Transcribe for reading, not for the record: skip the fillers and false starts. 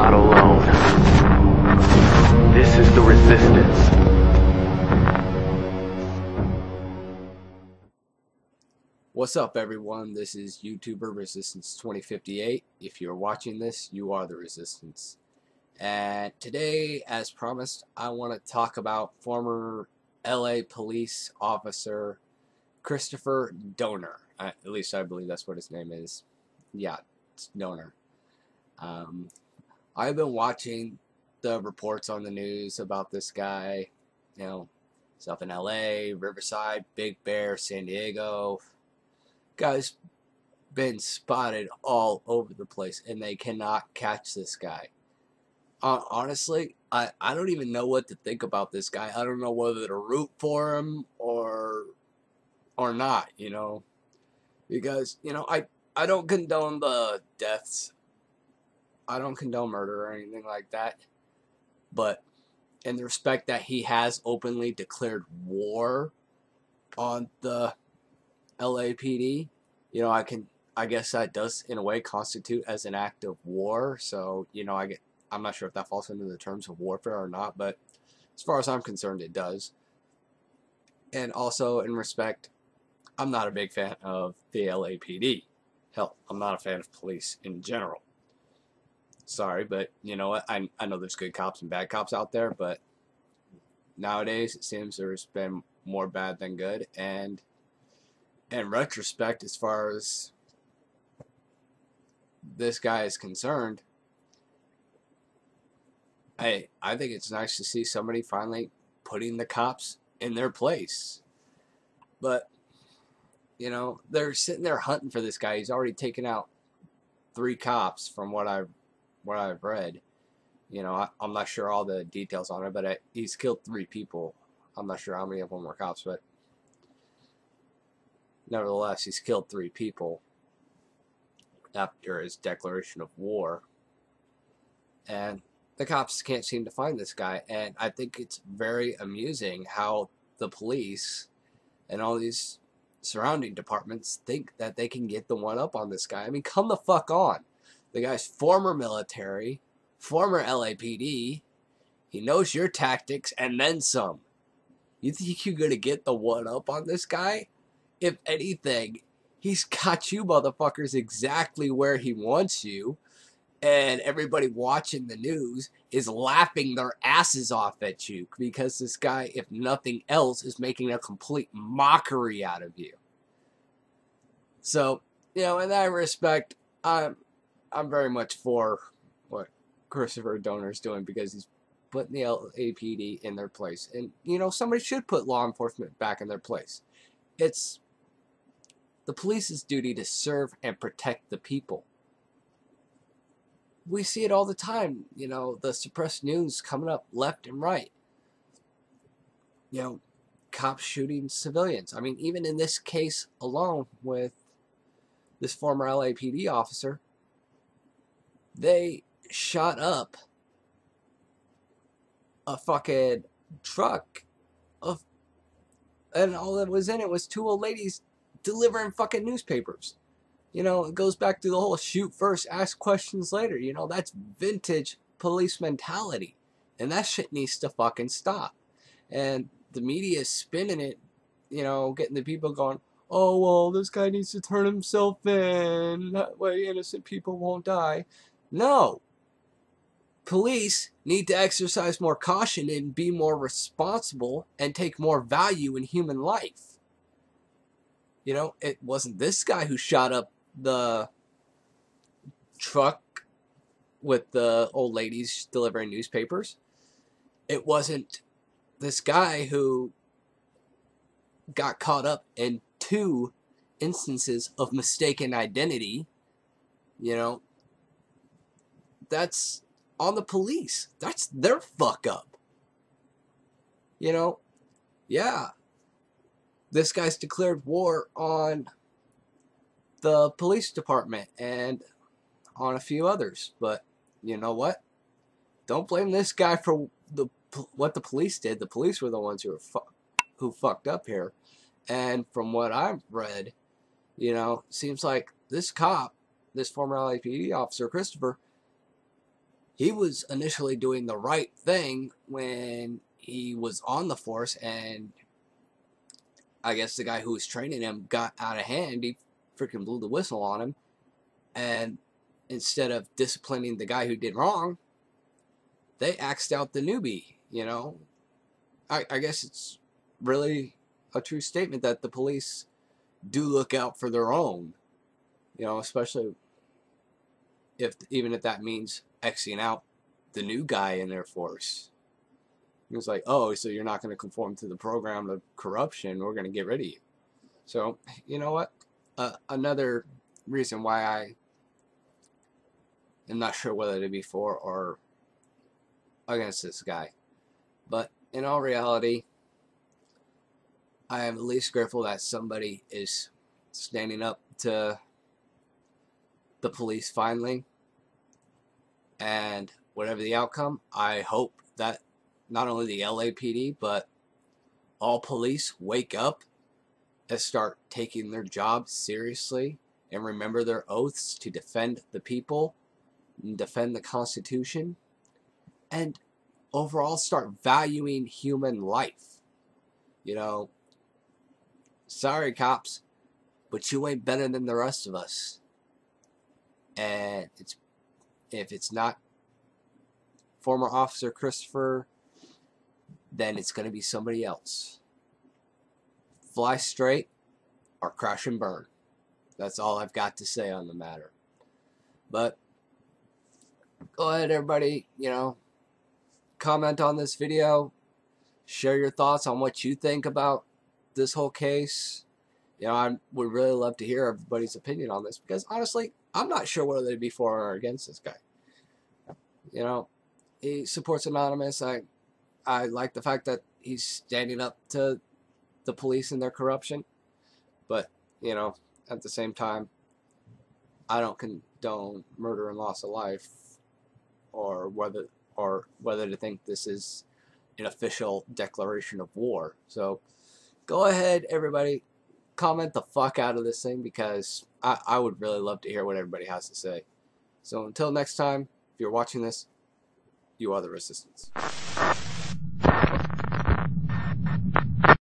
not alone. This is the resistance. What's up, everyone? This is YouTuber Resistance 2058. If you're watching this, you are the resistance. And today, as promised, I want to talk about former LA police officer Christopher Donor. At least I believe that's what his name is. Yeah, it's Donor. I've been watching the reports on the news about this guy. You know, stuff in LA, Riverside, Big Bear, San Diego. Guy's been spotted all over the place, and they cannot catch this guy. Honestly, I don't even know what to think about this guy. I don't know whether to root for him or not, you know. Because, you know, I don't condone the deaths. I don't condone murder or anything like that. But in the respect that he has openly declared war on the LAPD, you know, I guess that does in a way constitute as an act of war. So, you know, I'm not sure if that falls into the terms of warfare or not, but as far as I'm concerned, it does. And also in respect, I'm not a big fan of the LAPD. Hell, I'm not a fan of police in general. Sorry, but you know what? I know there's good cops and bad cops out there, but nowadays it seems there's been more bad than good. And in retrospect, as far as this guy is concerned, I think it's nice to see somebody finally putting the cops in their place. But, you know, they're sitting there hunting for this guy. He's already taken out 3 cops from what I've read. You know, I'm not sure all the details on it, but he's killed 3 people. I'm not sure how many of them were cops, but nevertheless, he's killed 3 people after his declaration of war. And the cops can't seem to find this guy. And I think it's very amusing how the police and all these surrounding departments think that they can get the one up on this guy. I mean, come the fuck on. The guy's former military, former LAPD. He knows your tactics and then some. You think you're going to get the one up on this guy? If anything, he's got you motherfuckers exactly where he wants you. And everybody watching the news is laughing their asses off at you because this guy, if nothing else, is making a complete mockery out of you. So, you know, in that respect, I'm very much for what Christopher Donor's doing because he's putting the LAPD in their place. And, you know, somebody should put law enforcement back in their place. It's the police's duty to serve and protect the people. We see it all the time, you know, the suppressed news coming up left and right. You know, cops shooting civilians. I mean, even in this case alone with this former LAPD officer, they shot up a fucking truck and all that was in it was 2 old ladies delivering fucking newspapers. You know, it goes back to the whole shoot first, ask questions later. You know, that's vintage police mentality. And that shit needs to fucking stop. And the media is spinning it, you know, getting the people going, oh, well, this guy needs to turn himself in. That way innocent people won't die. No. Police need to exercise more caution and be more responsible and take more value in human life. You know, it wasn't this guy who shot up the truck with the old ladies delivering newspapers. It wasn't this guy who got caught up in 2 instances of mistaken identity. You know, that's on the police. That's their fuck up. You know, yeah, this guy's declared war on the police department and on a few others, but you know what? Don't blame this guy for what the police did. The police were the ones who fucked up here. And from what I've read, you know, seems like this cop, this former LAPD officer, Christopher, he was initially doing the right thing when he was on the force, and I guess the guy who was training him got out of hand. He freaking blew the whistle on him, and instead of disciplining the guy who did wrong, they axed out the newbie. You know, I guess it's really a true statement that the police do look out for their own. You know, especially even if that means Xing out the new guy in their force. It's like, oh, so you're not going to conform to the program of corruption. We're going to get rid of you. So, you know what? Another reason why I am not sure whether to be for or against this guy. But in all reality, I am at least grateful that somebody is standing up to the police finally. And whatever the outcome, I hope that not only the LAPD, but all police wake up and start taking their job seriously and remember their oaths to defend the people and defend the Constitution, and overall start valuing human life. You know, sorry cops, but you ain't better than the rest of us. And if it's not former Officer Christopher, then it's going to be somebody else. Fly straight or crash and burn. That's all I've got to say on the matter. But go ahead, everybody, you know, comment on this video. Share your thoughts on what you think about this whole case. You know, I would really love to hear everybody's opinion on this, because honestly, I'm not sure whether they'd be for or against this guy. You know, he supports Anonymous. I like the fact that he's standing up to the police and their corruption. But, you know, at the same time, I don't condone murder and loss of life, or whether to think this is an official declaration of war. So go ahead, everybody, comment the fuck out of this thing, because I would really love to hear what everybody has to say. So until next time, if you're watching this, you are the resistance.